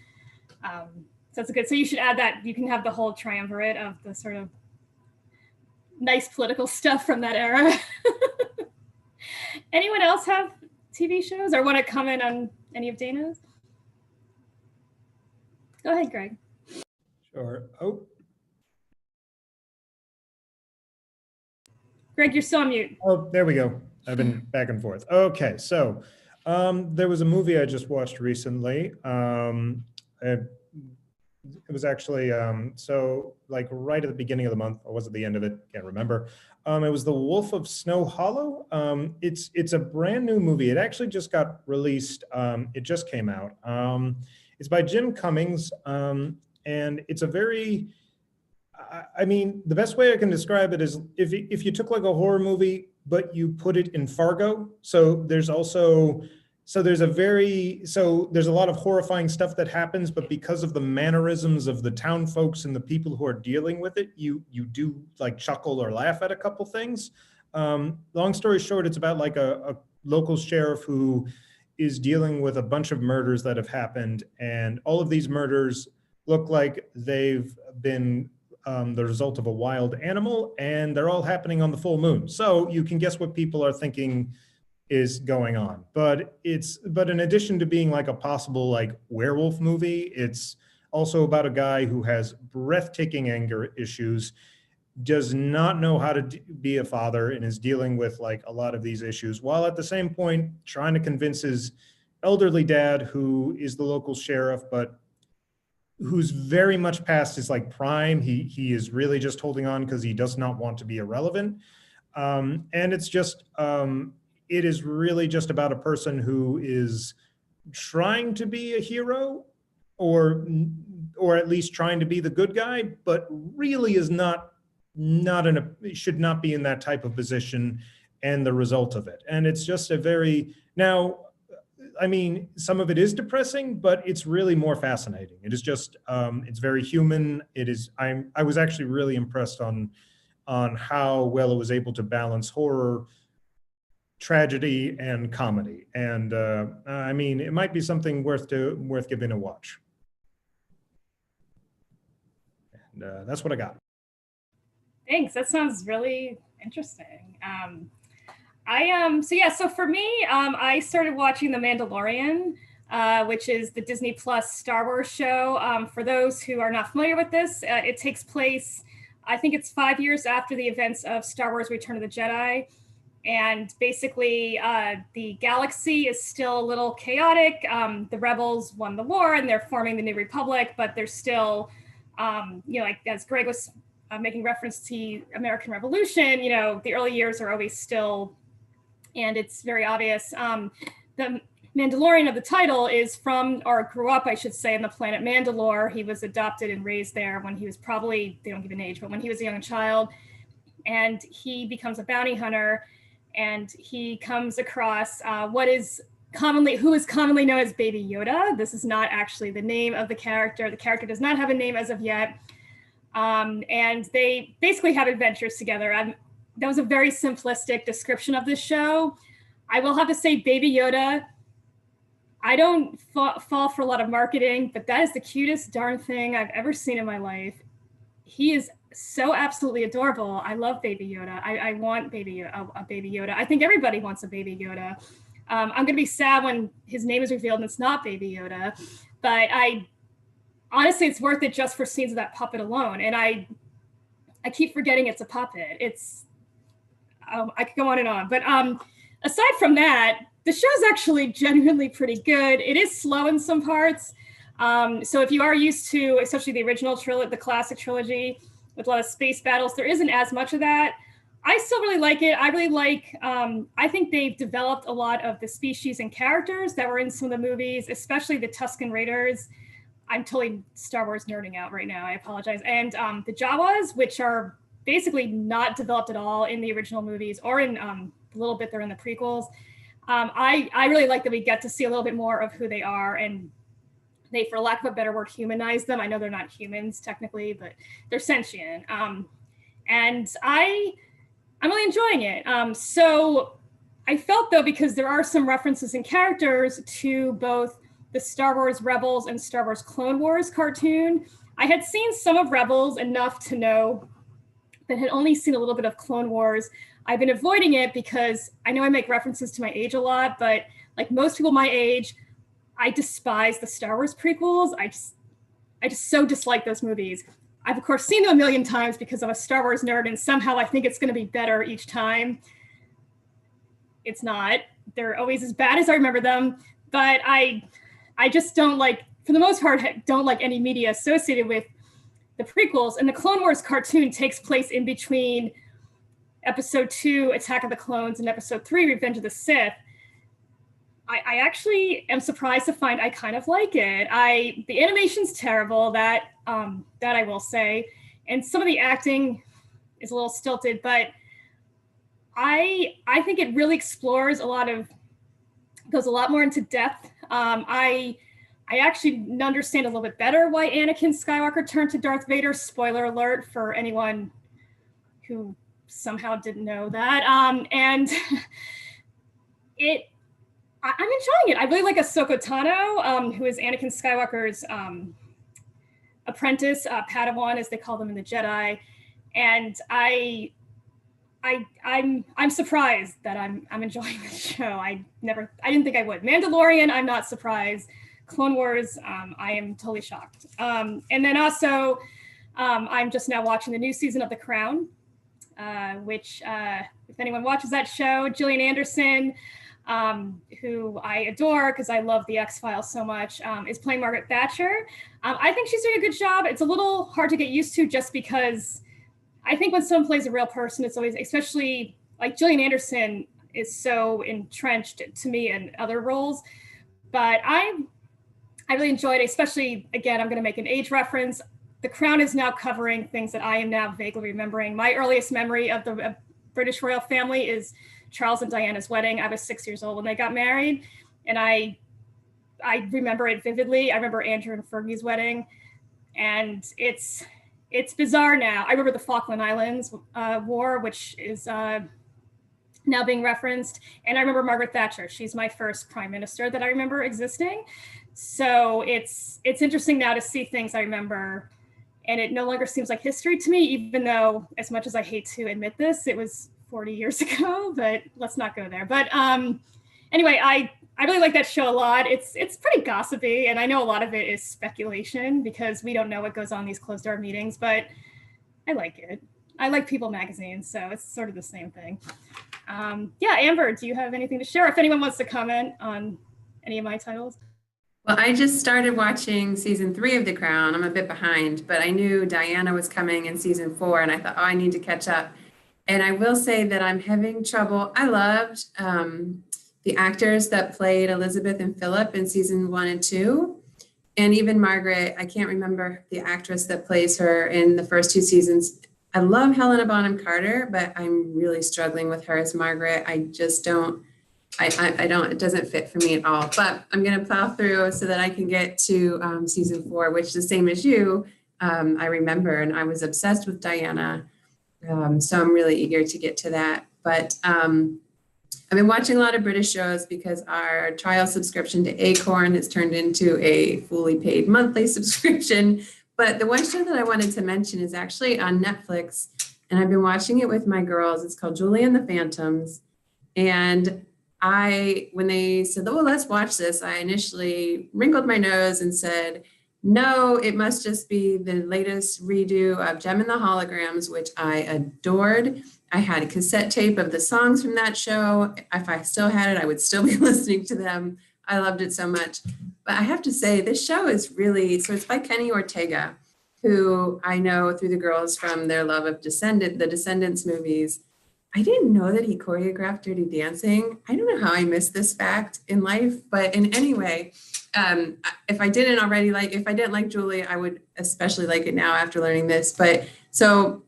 that's good. So you should add that. You can have the whole triumvirate of the sort of nice political stuff from that era. Anyone else have TV shows or want to comment on any of Dana's? Go ahead, Greg. Sure. Oh. Greg, you're still on mute. Oh, there we go. I've been back and forth. Okay, so there was a movie I just watched recently. It was actually, so like right at the beginning of the month, or was it the end of it? Can't remember. It was The Wolf of Snow Hollow. It's a brand new movie. It actually just got released. It just came out. It's by Jim Cummings, and it's a very, I mean, the best way I can describe it is if you took like a horror movie, but you put it in Fargo. So there's also, there's a lot of horrifying stuff that happens, but because of the mannerisms of the town folks and the people who are dealing with it, you do like chuckle or laugh at a couple things. Long story short, it's about like a local sheriff who is dealing with a bunch of murders that have happened, and all of these murders look like they've been the result of a wild animal, and they're all happening on the full moon. So you can guess what people are thinking is going on. But in addition to being like a possible like werewolf movie, it's also about a guy who has breathtaking anger issues, does not know how to be a father, and is dealing with like a lot of these issues, while at the same point trying to convince his elderly dad, who is the local sheriff, but who's very much past his like prime. He is really just holding on because he does not want to be irrelevant. And it's just, it is really just about a person who is trying to be a hero, or at least trying to be the good guy, but really is should not be in that type of position, and the result of it. And it's just now, I mean, some of it is depressing, but it's really more fascinating. It is just, it's very human. I was actually really impressed on how well it was able to balance horror, tragedy, and comedy. And I mean, it might be something worth giving a watch. And that's what I got. Thanks. That sounds really interesting. So for me, I started watching The Mandalorian, which is the Disney Plus Star Wars show. For those who are not familiar with this, it takes place, I think it's 5 years after the events of Star Wars Return of the Jedi. And basically, the galaxy is still a little chaotic. The rebels won the war and they're forming the New Republic, but they're still, like as Greg was making reference to American Revolution, the early years are always still, and it's very obvious. The Mandalorian of the title is from, or grew up, I should say, on the planet Mandalore. He was adopted and raised there when he was probably, they don't give an age, but when he was a young child, and he becomes a bounty hunter, and he comes across who is commonly known as Baby Yoda. This is not actually the name of the character. The character does not have a name as of yet. And they basically have adventures together. That was a very simplistic description of this show. I will have to say, Baby Yoda, I don't fall for a lot of marketing, but that is the cutest darn thing I've ever seen in my life. He is so absolutely adorable. I love Baby Yoda. I want a Baby Yoda. I think everybody wants a Baby Yoda. I'm going to be sad when his name is revealed and it's not Baby Yoda. But honestly, it's worth it just for scenes of that puppet alone. And I keep forgetting it's a puppet. I could go on and on. But aside from that, the show's actually genuinely pretty good. It is slow in some parts. So if you are used to, especially the original trilogy, the classic trilogy, with a lot of space battles, there isn't as much of that. I still really like it. I really like, I think they've developed a lot of the species and characters that were in some of the movies, especially the Tusken Raiders. I'm totally Star Wars nerding out right now. I apologize. And the Jawas, which are basically not developed at all in the original movies or in a little bit they're in the prequels. I really like that we get to see a little bit more of who they are, and they, for lack of a better word, humanize them. I know they're not humans technically, but they're sentient. And I'm really enjoying it. So I felt though, because there are some references and characters to both the Star Wars Rebels and Star Wars Clone Wars cartoon, I had seen some of Rebels enough to know, but had only seen a little bit of Clone Wars. I've been avoiding it because I know I make references to my age a lot, but like most people my age, I despise the Star Wars prequels. I just so dislike those movies. I've of course seen them a million times because I'm a Star Wars nerd, and somehow I think it's going to be better each time. It's not. They're always as bad as I remember them, but I just don't like, for the most part, don't like any media associated with the prequels. And the Clone Wars cartoon takes place in between Episode 2, Attack of the Clones, and Episode 3, Revenge of the Sith. I actually am surprised to find I kind of like it. The animation's terrible, that I will say, and some of the acting is a little stilted, but I think it really explores goes a lot more into depth. I actually understand a little bit better why Anakin Skywalker turned to Darth Vader. Spoiler alert for anyone who somehow didn't know that. And I'm enjoying it. I really like Ahsoka Tano, who is Anakin Skywalker's apprentice, Padawan, as they call them in the Jedi. And I'm surprised that I'm enjoying this show. I didn't think I would. Mandalorian, I'm not surprised. Clone Wars, I am totally shocked. And then also, I'm just now watching the new season of The Crown, which, if anyone watches that show, Gillian Anderson, who I adore because I love the X-Files so much, is playing Margaret Thatcher. I think she's doing a good job. It's a little hard to get used to just because I think when someone plays a real person, it's always, especially like Gillian Anderson is so entrenched to me in other roles. But I really enjoyed it, especially, again, I'm going to make an age reference. The Crown is now covering things that I am now vaguely remembering. My earliest memory of the British royal family is Charles and Diana's wedding. I was 6 years old when they got married, and I remember it vividly. I remember Andrew and Fergie's wedding, and it's bizarre now. I remember the Falkland Islands War, which is now being referenced, and I remember Margaret Thatcher. She's my first prime minister that I remember existing. So it's interesting now to see things I remember, and it no longer seems like history to me, even though, as much as I hate to admit this, it was 40 years ago, but let's not go there. But anyway, I really like that show a lot. It's pretty gossipy, and I know a lot of it is speculation because we don't know what goes on in these closed door meetings, but I like it. I like People magazine, so it's sort of the same thing. Yeah, Amber, do you have anything to share? If anyone wants to comment on any of my titles. Well, I just started watching season 3 of The Crown. I'm a bit behind, but I knew Diana was coming in season 4, and I thought, oh, I need to catch up. And I will say that I'm having trouble. I loved the actors that played Elizabeth and Philip in season 1 and 2. And even Margaret, I can't remember the actress that plays her in the first 2 seasons. I love Helena Bonham Carter, but I'm really struggling with her as Margaret. I just don't, it doesn't fit for me at all. But I'm going to plow through so that I can get to season 4, which the same as you, I remember, and I was obsessed with Diana. So I'm really eager to get to that. But I've been watching a lot of British shows because our trial subscription to Acorn has turned into a fully paid monthly subscription. But the one show that I wanted to mention is actually on Netflix, and I've been watching it with my girls. It's called Julian the Phantoms. And when they said, oh, let's watch this, I initially wrinkled my nose and said, no, it must just be the latest redo of Gem and the Holograms, which I adored. I had a cassette tape of the songs from that show. If I still had it, I would still be listening to them. I loved it so much. But I have to say, this show is really, so it's by Kenny Ortega, who I know through the girls from their love of the Descendants movies. I didn't know that he choreographed Dirty Dancing. I don't know how I missed this fact in life, but in any way, if I didn't like Julie, I would especially like it now after learning this. But so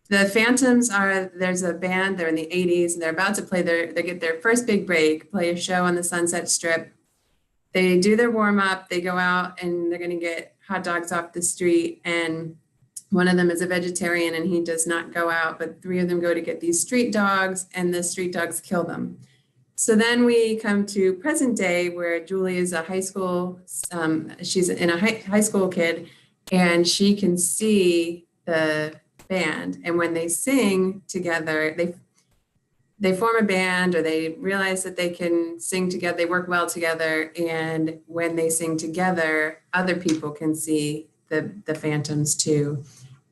the Phantoms there's a band, they're in the 80s, and they're about to they get their first big break, play a show on the Sunset Strip. They do their warm up, they go out and they're going to get hot dogs off the street. And one of them is a vegetarian and he does not go out, but three of them go to get these street dogs and the street dogs kill them. So then we come to present day where Julie is a high school, she's in a high school kid, and she can see the band. And when they sing together, they form a band, or they realize that they can sing together, they work well together. And when they sing together, other people can see the Phantoms too.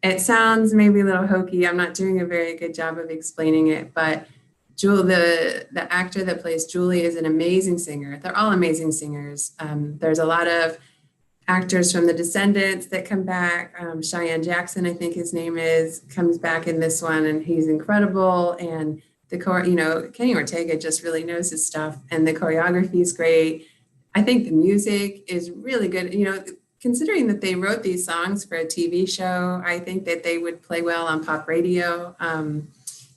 It sounds maybe a little hokey. I'm not doing a very good job of explaining it, but the actor that plays Julie is an amazing singer. They're all amazing singers. There's a lot of actors from the Descendants that come back. Cheyenne Jackson, I think his name is, comes back in this one, and he's incredible. And Kenny Ortega just really knows his stuff, and the choreography is great. I think the music is really good. Considering that they wrote these songs for a TV show, I think that they would play well on pop radio.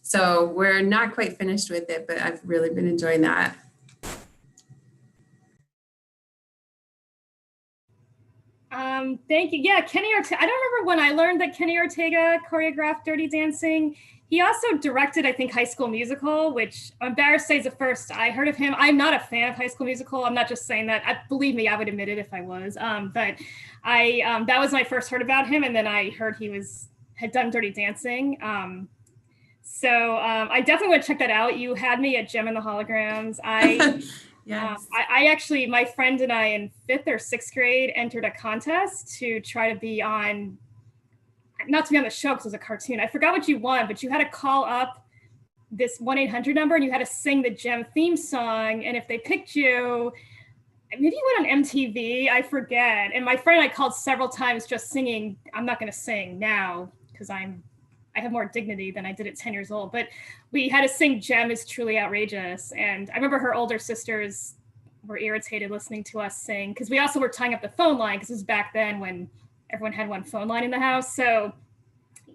So we're not quite finished with it, but I've really been enjoying that. Thank you. Yeah, Kenny Ortega. I don't remember when I learned that Kenny Ortega choreographed Dirty Dancing. He also directed, I think, High School Musical, which I'm embarrassed to say is the first I heard of him. I'm not a fan of High School Musical. I'm not just saying that. Believe me, I would admit it if I was. But that was my first heard about him, and then I heard he had done Dirty Dancing. So I definitely would check that out. You had me at Gem and the Holograms. Yes. I actually, my friend and I in 5th or 6th grade entered a contest to try to be on, not to be on the show because it was a cartoon. I forgot what you won, but you had to call up this 1-800 number and you had to sing the Gem theme song. And if they picked you, maybe you went on MTV, I forget. And my friend and I called several times just singing. I'm not going to sing now because I have more dignity than I did at 10 years old, but we had to sing Gem is Truly Outrageous. And I remember her older sisters were irritated listening to us sing, because we also were tying up the phone line, because this was back then when everyone had one phone line in the house. So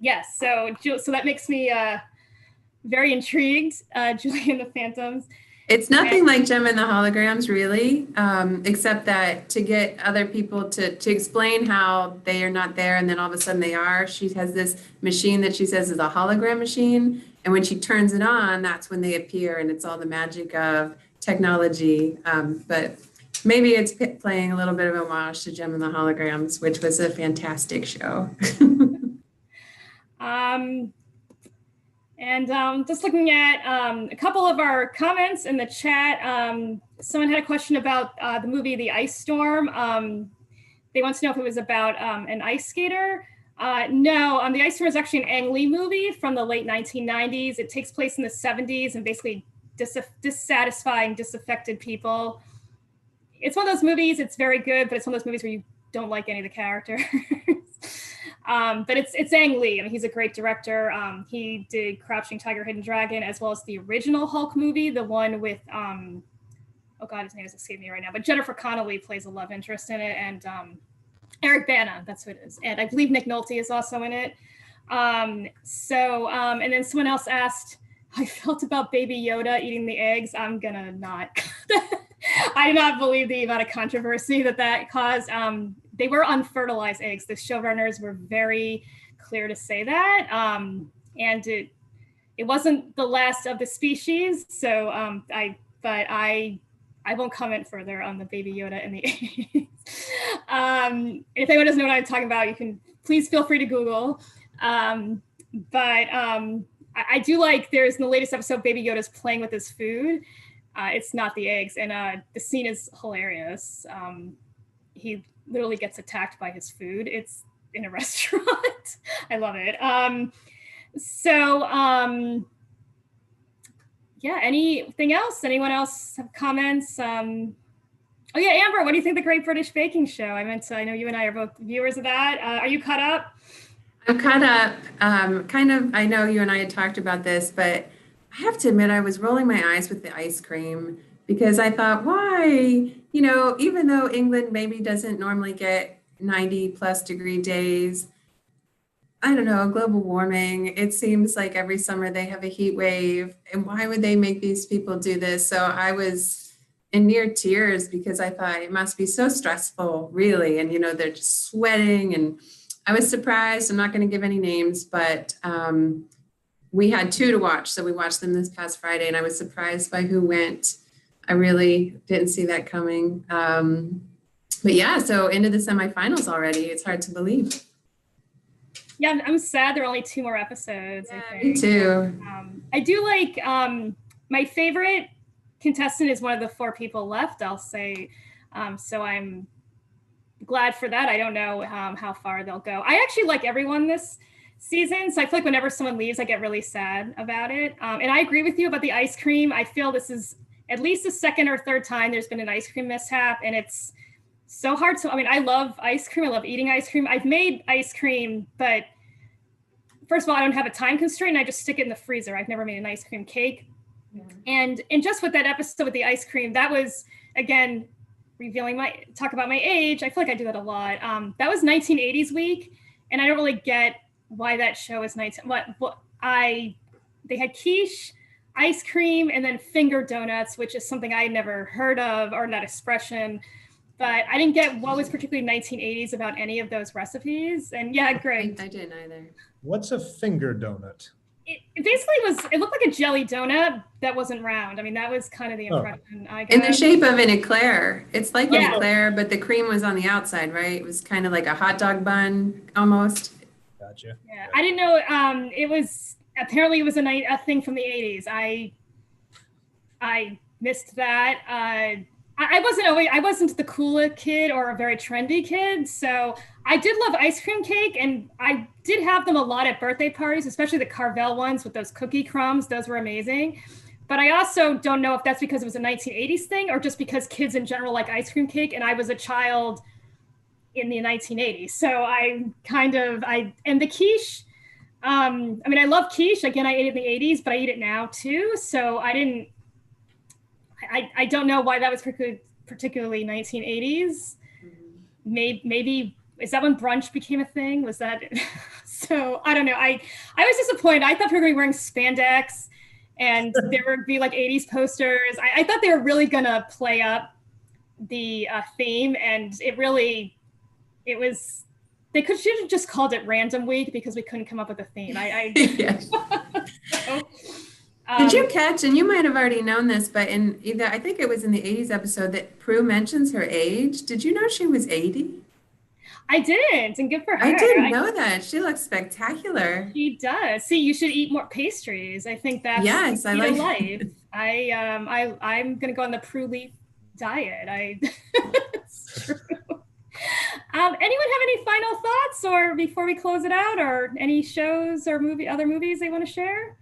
yes, so that makes me very intrigued, Julian the Phantoms. It's nothing like Gem and the Holograms, really, except that to get other people to explain how they are not there and then all of a sudden they are, she has this machine that she says is a hologram machine. And when she turns it on, that's when they appear, and it's all the magic of technology. But maybe it's playing a little bit of a homage to Gem and the Holograms, which was a fantastic show. And just looking at a couple of our comments in the chat, someone had a question about the movie The Ice Storm. They want to know if it was about an ice skater. No, The Ice Storm is actually an Ang Lee movie from the late 1990s. It takes place in the 70s and basically dissatisfying, disaffected people. It's one of those movies, it's very good, but it's one of those movies where you don't like any of the characters. But it's Ang Lee. I mean, he's a great director. He did Crouching Tiger, Hidden Dragon, as well as the original Hulk movie, the one with, oh God, his name is escaping me right now, but Jennifer Connelly plays a love interest in it, and Eric Bana, that's who it is. And I believe Nick Nolte is also in it. And then someone else asked how I felt about Baby Yoda eating the eggs. I'm gonna not. I do not believe the amount of controversy that caused. They were unfertilized eggs. The showrunners were very clear to say that. And it wasn't the last of the species. So I I won't comment further on the Baby Yoda and the eggs. If anyone doesn't know what I'm talking about, you can please feel free to Google. I do like, there's in the latest episode, Baby Yoda's playing with his food. It's not the eggs, and the scene is hilarious. He literally gets attacked by his food. It's in a restaurant. I love it. Yeah, anything else? Anyone else have comments? Oh yeah, Amber, what do you think of the Great British Baking Show? I know you and I are both viewers of that. Are you caught up? I'm caught up. I know you and I had talked about this, but I have to admit I was rolling my eyes with the ice cream because I thought, why? Even though England maybe doesn't normally get 90+ degree days, I don't know, global warming, it seems like every summer they have a heat wave. And why would they make these people do this? So I was in near tears because I thought it must be so stressful, really. And, they're just sweating. And I was surprised. I'm not going to give any names, but we had 2 to watch. So we watched them this past Friday, and I was surprised by who went. I really didn't see that coming. But yeah, so into the semifinals already. It's hard to believe. Yeah, I'm sad there are only 2 more episodes. Yeah, I think. me too. I do like, my favorite contestant is one of the 4 people left, I'll say. So I'm glad for that. I don't know how far they'll go. I actually like everyone this season. So I feel like whenever someone leaves, I get really sad about it. And I agree with you about the ice cream. I feel this is at least the 2nd or 3rd time there's been an ice cream mishap, and it's so hard. So, I love ice cream. I love eating ice cream. I've made ice cream, but first of all, I don't have a time constraint. I just stick it in the freezer. I've never made an ice cream cake. Yeah. And just with that episode with the ice cream, that was, again, talk about my age. I feel like I do that a lot. That was 1980s week. And I don't really get why that show is they had quiche, ice cream, and then finger donuts, which is something I had never heard of, or that expression. But I didn't get what was particularly 1980s about any of those recipes. And yeah, Greg. I didn't either. What's a finger donut? It basically it looked like a jelly donut that wasn't round. That was kind of the impression I got. In the shape of an eclair. It's like an eclair, but the cream was on the outside, right? It was kind of like a hot dog bun almost. Gotcha. Yeah, I didn't know apparently it was a thing from the 80s. I missed that. I wasn't the cool kid or a very trendy kid. So I did love ice cream cake, and I did have them a lot at birthday parties, especially the Carvel ones with those cookie crumbs. Those were amazing. But I also don't know if that's because it was a 1980s thing or just because kids in general like ice cream cake, and I was a child in the 1980s. So and the quiche, I love quiche. Again, I ate it in the 80s, but I eat it now too. So I don't know why that was particularly 1980s. Maybe is that when brunch became a thing? Was that so? I don't know. I was disappointed. I thought we were going to be wearing spandex, and there would be like 80s posters. I thought they were really going to play up the theme, and they should have just called it Random Week because we couldn't come up with a theme. Did you catch, and you might have already known this, but I think it was in the 80s episode that Prue mentions her age. Did you know she was 80? I didn't, and good for her. I didn't know that. She looks spectacular. She does. See, you should eat more pastries. I think that's the key to life. I'm going to go on the Prue Leaf diet. It's true. Anyone have any final thoughts, or before we close it out, or any shows or other movies they want to share?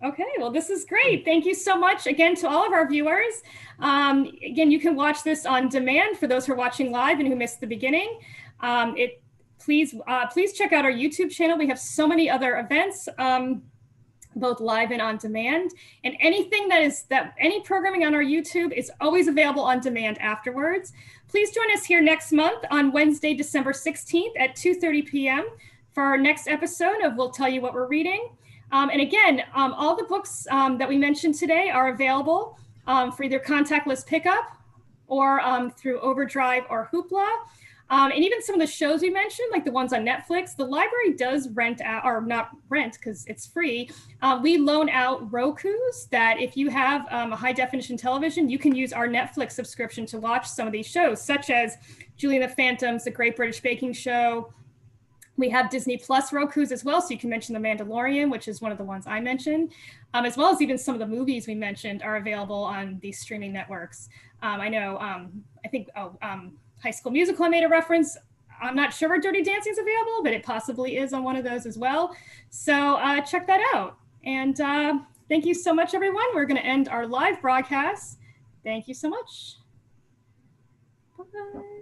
Okay, well, this is great. Thank you so much again to all of our viewers. Again, you can watch this on demand for those who are watching live and who missed the beginning. Please check out our YouTube channel. We have so many other events, both live and on demand. And any programming on our YouTube is always available on demand afterwards. Please join us here next month on Wednesday, December 16th at 2:30 p.m. for our next episode of We'll Tell You What We're Reading. And again, all the books that we mentioned today are available for either contactless pickup or through Overdrive or Hoopla. And even some of the shows we mentioned, like the ones on Netflix, the library does rent out, or not rent because it's free. We loan out Rokus that if you have a high definition television, you can use our Netflix subscription to watch some of these shows, such as Julian the Phantoms, The Great British Baking Show. We have Disney Plus Rokus as well, so you can mention The Mandalorian, which is one of the ones I mentioned, as well as even some of the movies we mentioned are available on these streaming networks. I know, I think, High School Musical, I made a reference. I'm not sure where Dirty Dancing is available, but it possibly is on one of those as well. So check that out. And thank you so much, everyone. We're going to end our live broadcast. Thank you so much. Bye.